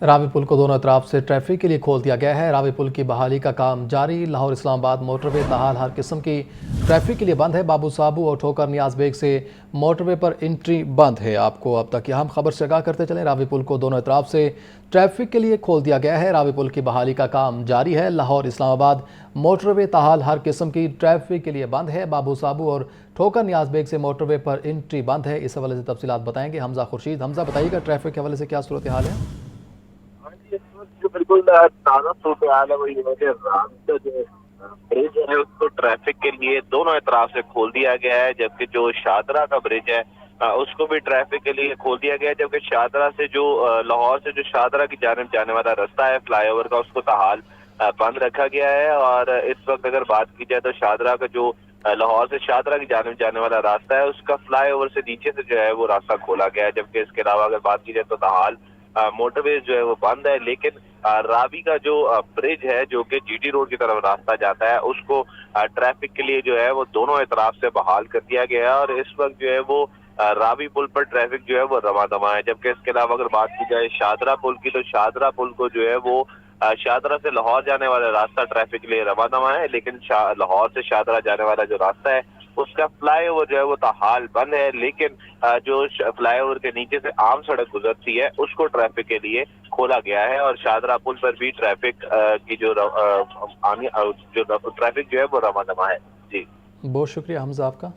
راوی پل کو دونوں اطراف سے ٹریفک کے لیے کھول دیا گیا ہے۔ راوی پل کی بحالی کا کام جاری۔ لاہور اسلام آباد موٹر وے تاحال ہر قسم کی ٹریفک کے لیے بند ہے۔ بابو صابو اور ٹھوکر نیاز بیگ سے موٹر وے پر انٹری بند ہے۔ آپ کو اب تک کی اہم خبر سے آگاہ کرتے چلیں۔ راوی پل کو دونوں اطراف سے ٹریفک کے لیے کھول دیا گیا ہے۔ راوی پل کی بحالی کا کام جاری ہے۔ لاہور اسلام آباد موٹر وے تاحال ہر قسم کی ٹریفک کے لیے بند ہے۔ بابو صابو اور ٹھوکر نیاز بیگ سے موٹر وے پر انٹری بند ہے۔ اس حوالے سے تفصیلات بتائیں گے حمزہ خورشید۔ حمزہ بتائیے گا ٹریفک کے حوالے سے کیا صورتحال ہے؟ جو بالکل تازہ صورتحال ہے وہ یہ ہے کہ رات کا جو برج ہے اس کو ٹریفک کے لیے دونوں اطراف سے کھول دیا گیا ہے، جبکہ جو شاہدرہ کا برج ہے اس کو بھی ٹریفک کے لیے کھول دیا گیا ہے، جبکہ شاہدرہ سے جو لاہور سے جو شاہدرہ کی جانب جانے والا رستہ ہے فلائی اوور کا اس کو تاحال بند رکھا گیا ہے۔ اور اس وقت اگر بات کی جائے تو شاہدرہ کا جو لاہور سے شاہدرہ کی جانب جانے والا راستہ ہے اس کا فلائی اوور سے نیچے سے جو ہے وہ راستہ کھولا گیا ہے، جبکہ اس کے علاوہ اگر بات کی جائے تو تاحال موٹر ویز جو ہے وہ بند ہے۔ لیکن راوی کا جو برج ہے جو کہ جی ٹی روڈ کی طرف راستہ جاتا ہے اس کو ٹریفک کے لیے جو ہے وہ دونوں اطراف سے بحال کر دیا گیا ہے، اور اس وقت جو ہے وہ راوی پل پر ٹریفک جو ہے وہ رواں دواں ہے۔ جبکہ اس کے علاوہ اگر بات کی جائے شاہدرہ پل کی تو شاہدرہ پل کو جو ہے وہ شاہدرہ سے لاہور جانے والا راستہ ٹریفک کے لیے رواں دواں ہے، لیکن لاہور سے شاہدرہ جانے والا جو راستہ ہے اس کا فلائی اوور جو ہے وہ تاحال بند ہے۔ لیکن جو فلائی اوور کے نیچے سے عام سڑک گزرتی ہے اس کو ٹریفک کے لیے کھولا گیا ہے، اور شاہدرہ پل پر بھی ٹریفک کی جو ٹریفک جو ہے وہ رواں دواں ہے۔ جی بہت شکریہ حمزہ آپ کا۔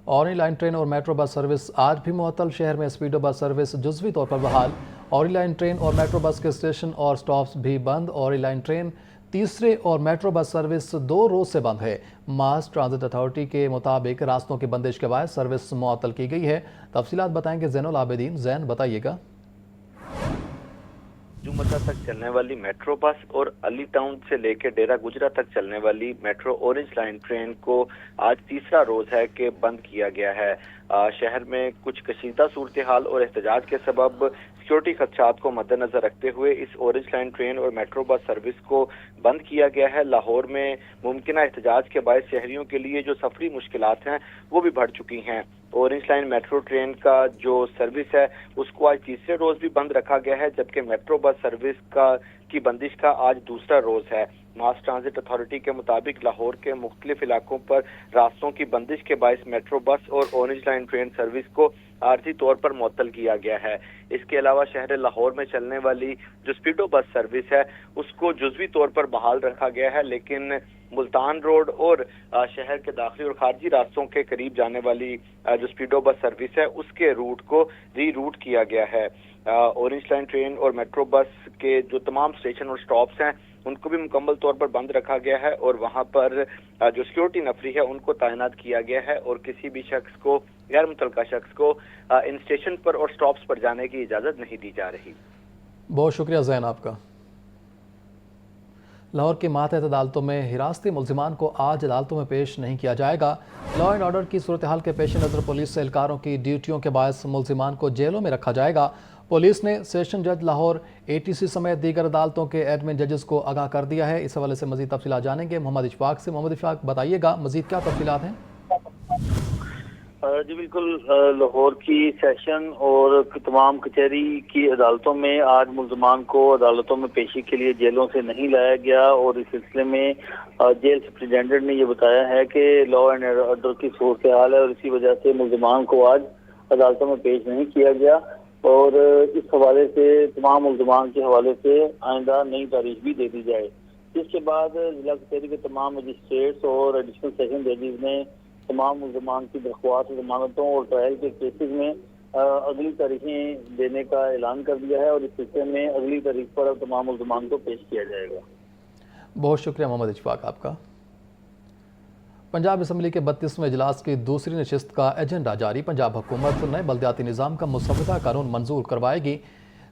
اوری لائن ٹرین اور میٹرو بس سروس آج بھی معطل۔ شہر میں اسپیڈو بس سروس جزوی طور پر بحال۔ اوری لائن ٹرین اور میٹرو بس کے اسٹیشن اور سٹاپس بھی بند۔ اوری لائن ٹرین تیسرے اور میٹرو بس سروس 2 روز سے بند ہے۔ ماس ٹرانزٹ اتھارٹی کے مطابق راستوں کی بندش کے باعث سروس معطل کی گئی ہے۔ تفصیلات بتائیں گے زین العابدین۔ زین بتائیے گا۔ جمعہ تک چلنے والی میٹرو بس اور علی ٹاؤن سے لے کے ڈیرہ گجرا تک چلنے والی میٹرو اورنج لائن ٹرین کو آج تیسرا روز ہے کہ بند کیا گیا ہے۔ شہر میں کچھ کشیدہ صورتحال اور احتجاج کے سبب سیکورٹی خدشات کو مد نظر رکھتے ہوئے اس اورنج لائن ٹرین اور میٹرو بس سروس کو بند کیا گیا ہے۔ لاہور میں ممکنہ احتجاج کے باعث شہریوں کے لیے جو سفری مشکلات ہیں وہ بھی بڑھ چکی ہیں۔ اورنج لائن میٹرو ٹرین کا جو سروس ہے اس کو آج تیسرے روز بھی بند رکھا گیا ہے، جبکہ میٹرو بس سروس کی بندش کا آج دوسرا روز ہے۔ ماس ٹرانزٹ اتھارٹی کے مطابق لاہور کے مختلف علاقوں پر راستوں کی بندش کے باعث میٹرو بس اور اورنج لائن ٹرین سروس کو عارضی طور پر معطل کیا گیا ہے۔ اس کے علاوہ شہر لاہور میں چلنے والی جو سپیڈو بس سروس ہے اس کو جزوی طور پر بحال رکھا گیا ہے، لیکن ملتان روڈ اور شہر کے داخلی اور خارجی راستوں کے قریب جانے والی جو سپیڈو بس سروس ہے اس کے روٹ کو ری روٹ کیا گیا ہے۔ اورنج لائن ٹرین اور میٹرو بس کے جو تمام اسٹیشن اور سٹاپس ہیں ان کو بھی مکمل طور پر بند رکھا گیا ہے، اور وہاں پر جو سیکورٹی نفری ہے ان کو تعینات کیا گیا ہے، اور کسی بھی شخص کو غیر متعلقہ شخص کو ان اسٹیشن پر اور سٹاپس پر جانے کی اجازت نہیں دی جا رہی۔ بہت شکریہ زین آپ کا۔ لاہور کی ماتحت عدالتوں میں حراستی ملزمان کو آج عدالتوں میں پیش نہیں کیا جائے گا۔ لا اینڈ آرڈر کی صورتحال کے پیش نظر پولیس سے اہلکاروں کی ڈیوٹیوں کے باعث ملزمان کو جیلوں میں رکھا جائے گا۔ پولیس نے سیشن جج لاہور ATC سمیت دیگر عدالتوں کے ایڈمن ججز کو آگاہ کر دیا ہے۔ اس حوالے سے مزید تفصیلات جانیں گے محمد اشفاق سے۔ محمد اشفاق بتائیے گا مزید کیا تفصیلات ہیں؟ جی بالکل، لاہور کی سیشن اور تمام کچہری کی عدالتوں میں آج ملزمان کو عدالتوں میں پیشی کے لیے جیلوں سے نہیں لایا گیا، اور اس سلسلے میں جیل سپرنٹینڈنٹ نے یہ بتایا ہے کہ لا اینڈ آرڈر کی صورتحال ہے اور اسی وجہ سے ملزمان کو آج عدالتوں میں پیش نہیں کیا گیا، اور اس حوالے سے تمام ملزمان کے حوالے سے آئندہ نئی تاریخ بھی دے دی جائے۔ اس کے بعد ضلع کچہری کے تمام مجسٹریٹس اور ایڈیشنل سیشن ججز نے تمام ملزمان کی درخواست ضمانتوں اور ٹرائل کے کیسز میں اگلی تاریخیں دینے کا اعلان کر دیا ہے، اور اس سلسلے میں اگلی تاریخ پر تمام ملزمان کو پیش کیا جائے گا۔ بہت شکریہ محمد اشفاق آپ کا۔ پنجاب اسمبلی کے 32ویں اجلاس کی دوسری نشست کا ایجنڈا جاری۔ پنجاب حکومت نئے بلدیاتی نظام کا مسودہ قانون منظور کروائے گی۔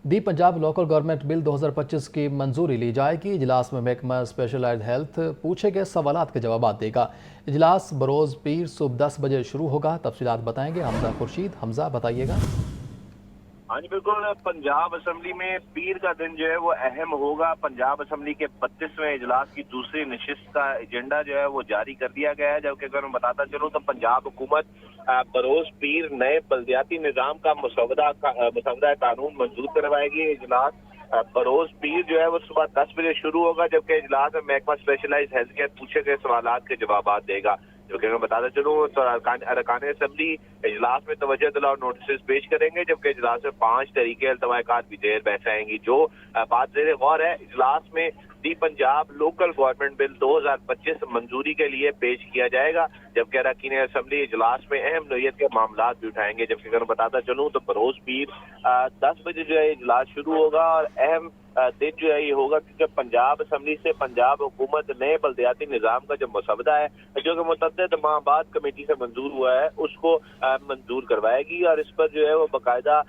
دی پنجاب لوکل گورنمنٹ بل 2025 کی منظوری لی جائے گی۔ اجلاس میں محکمہ اسپیشلائزڈ ہیلتھ پوچھے گئے سوالات کے جوابات دے گا۔ اجلاس بروز پیر صبح 10 بجے شروع ہوگا۔ تفصیلات بتائیں گے حمزہ خورشید۔ حمزہ بتائیے گا۔ हाँ जी बिल्कुल, पंजाब असम्बली में पीर का दिन जो है वो अहम होगा। पंजाब असम्बली के 32वें इजलास की दूसरी नशिस्त का एजेंडा जो है वो जारी कर दिया गया है। जबकि अगर मैं बताता चलूँ तो पंजाब हुकूमत बरोज पीर नए बल्दियाती निज़ाम का मसौदा कानून मंजूर करवाएगी। इजलास बरोज पीर जो है वो सुबह 10 बजे शुरू होगा, जबकि इजलास में महकमा स्पेशलाइज्ड हेल्थ केयर पूछे गए सवालात के जवाब देगा। जो कि मैं बताता चलूँ तो अरकान असम्बली इजलास में तवज्जो दिलाओ नोटिस पेश करेंगे, जबकि इजलास में 5 तरीके अल्तवाकात भी देर बहस आएंगी। जो बात ज़ेरे गौर है, इजलास में दी पंजाब लोकल गवर्नमेंट बिल 2025 मंजूरी के लिए पेश किया जाएगा, जबकि अरकान असम्बली इजलास में अहम नोयत के मामला भी उठाएंगे। जबकि अगर बताता चलूँ तो बरोज पीर 10 बजे जो है इजलास शुरू होगा और अहम दिन जो है ये होगा क्योंकि पंजाब असम्बली से पंजाब हुकूमत नए बल्दियाती निज़ाम का जो मसौदा है जो कि मुतअद्दिद माह बाद कमेटी से मंजूर हुआ है उसको मंजूर करवाएगी और इस पर जो है वो बाकायदा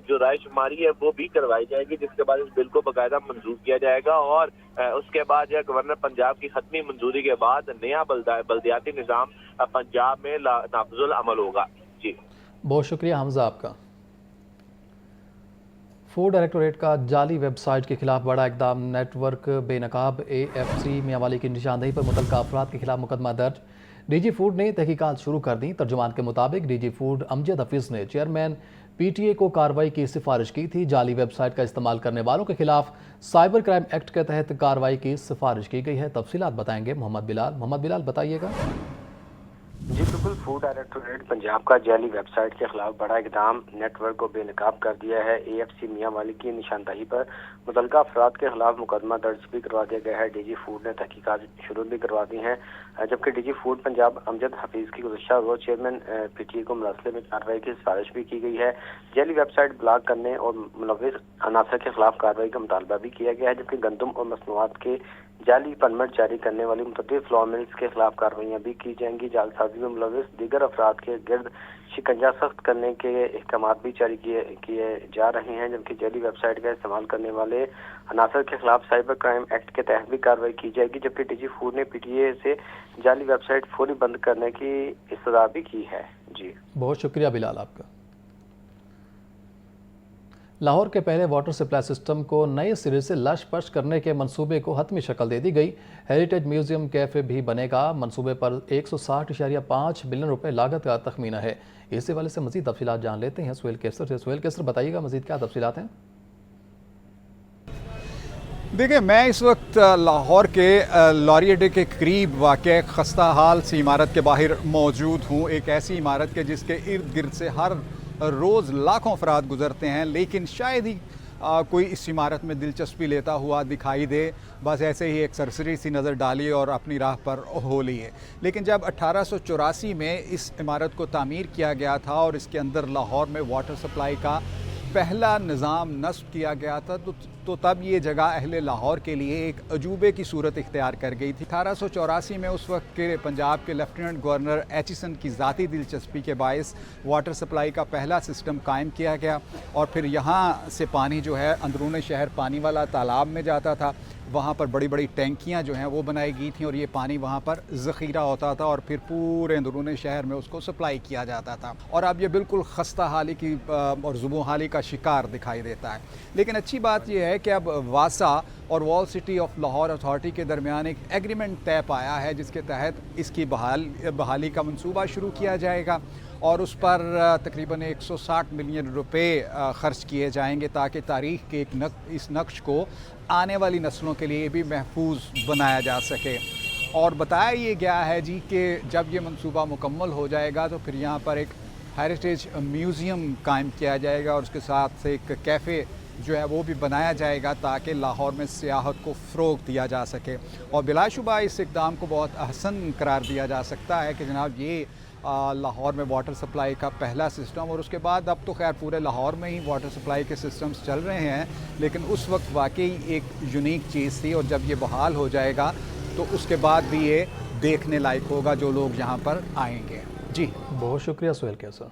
जो राय शुमारी है वो भी करवाई जाएगी, जिसके बाद इस बिल को बाकायदा मंजूर किया जाएगा और उसके बाद जो है गवर्नर पंजाब की खत्मी मंजूरी के बाद नया बल्दियाती निज़ाम पंजाब में नाफिजुल अमल होगा। जी बहुत शुक्रिया हमजा आपका। फूड डायरेक्टोरेट का जाली वेबसाइट के खिलाफ बड़ा इकदाम, नेटवर्क बेनकाब AFC मियांवाली की निशानदेही पर मुतल्लिका अफराद के खिलाफ मुकदमा दर्ज। DG फूड ने तहकीकात शुरू कर दी। तर्जुमान के मुताबिक DG फूड अमजद हफीज़ ने चेयरमैन PTA को कार्रवाई की सिफारिश की थी। जाली वेबसाइट का इस्तेमाल करने वालों के खिलाफ साइबर क्राइम एक्ट के तहत कार्रवाई की सिफारिश की गई है। तफसीलात बताएंगे मोहम्मद बिलाल। मोहम्मद बिलाल बताइएगा। जी बिल्कुल, फूड डायरेक्टोरेट पंजाब का जाली वेबसाइट के खिलाफ बड़ा इकदाम, नेटवर्क को बेनकाब कर दिया है। AFC मियांवाली की निशानदही पर मुतल्लिका अफराद के खिलाफ मुकदमा दर्ज भी करवा दिया गया है। DG फूड ने तहकीकात शुरू भी करवा दी हैं, जबकि DG फूड पंजाब अमजद हफीज़ की गुज़श्ता रोज़ चेयरमैन PTA को मसले में कार्रवाई की सिफारिश भी की गई है। जाली वेबसाइट ब्लॉक करने और मुलव्विस अनासर के खिलाफ कार्रवाई का मुतालबा भी किया गया है, जबकि गंदम और मसनूआत के जाली परमिट जारी करने वाली मुतअद्दिद फ्लॉर मिल्स के खिलाफ कार्रवाइयाँ भी की जाएंगी। जालसाजी में मुलव्विस दीगर अफराद के गिर्द शिकंजा सख्त करने के अहकाम भी जारी किए जा रहे हैं, जबकि जाली वेबसाइट का इस्तेमाल करने वाले अनासर के खिलाफ साइबर क्राइम एक्ट के तहत भी कार्रवाई की जाएगी। जबकि DG फूड ने PTA से जाली वेबसाइट फौरी बंद करने की इस्तदा भी की है। जी बहुत शुक्रिया बिलाल आपका। लाहौर के पहले वाटर सप्लाई सिस्टम को नए सिरे से लश पश करने के मंसूबे को हतमी शक्ल दे दी गई। हेरिटेज म्यूजियम कैफ़े भी बनेगा। मंसूबे पर 160.5 बिलियन रुपए लागत का तखमीना है। इस हवाले से मज़ीद तफसीलात जान लेते हैं सुहेल केसर से। सुहेल केसर बताइएगा मज़ीद क्या तफसीलात हैं। देखिए, मैं इस वक्त लाहौर के लॉरी अड्डे के करीब वाक़ खस्ता हाल सी इमारत के बाहर मौजूद हूँ। एक ऐसी इमारत के जिसके इर्द गिर्द से हर रोज़ लाखों अफराद गुजरते हैं, लेकिन शायद ही कोई इस इमारत में दिलचस्पी लेता हुआ दिखाई दे। बस ऐसे ही एक सरसरी सी नज़र डाली और अपनी राह पर हो ली है। लेकिन जब 1884 में इस इमारत को तामीर किया गया था और इसके अंदर लाहौर में वाटर सप्लाई का पहला निज़ाम नस्ब किया गया था तो तब ये जगह अहले लाहौर के लिए एक अजूबे की सूरत इख्तियार कर गई थी। 1884 में उस वक्त के पंजाब के लेफ्टिनेंट गवर्नर एचिसन की ज़ाती दिलचस्पी के बायस वाटर सप्लाई का पहला सिस्टम कायम किया गया और फिर यहाँ से पानी जो है अंदरूनी शहर पानी वाला तालाब में जाता था। वहाँ पर बड़ी बड़ी टैंकियाँ जो हैं वो बनाई गई थी और ये पानी वहाँ पर ज़ख़ीरा होता था और फिर पूरे अंदरूनी शहर में उसको सप्लाई किया जाता था। और अब ये बिल्कुल खस्ता हाली की और ज़ुबो हाली का शिकार दिखाई देता है। लेकिन अच्छी बात यह है कि अब वासा और wall city of Lahore authority के दरमियान एक एग्रीमेंट तय पाया है, जिसके तहत इसकी बहाली का मंसूबा शुरू किया जाएगा और उस पर तकरीबन 160 मिलियन रुपए ख़र्च किए जाएंगे ताकि तारीख़ के इस नक्श को आने वाली नस्लों के लिए भी महफूज बनाया जा सके। और बताया ये गया है जी कि जब ये मंसूबा मुकम्मल हो जाएगा तो फिर यहाँ पर एक हेरिटेज म्यूज़ियम कायम किया जाएगा और उसके साथ एक कैफ़े जो है वो भी बनाया जाएगा ताकि लाहौर में सियाहत को फ़रोग़ दिया जा सके। और बिलाशुबा इस इक़दाम को बहुत अहसन करार दिया जा सकता है कि जनाब ये लाहौर में वाटर सप्लाई का पहला सिस्टम, और उसके बाद अब तो खैर पूरे लाहौर में ही वाटर सप्लाई के सिस्टम्स चल रहे हैं, लेकिन उस वक्त वाकई एक यूनिक चीज़ थी। और जब ये बहाल हो जाएगा तो उसके बाद भी ये देखने लायक होगा जो लोग यहाँ पर आएंगे। जी बहुत शुक्रिया सुहेल केसर।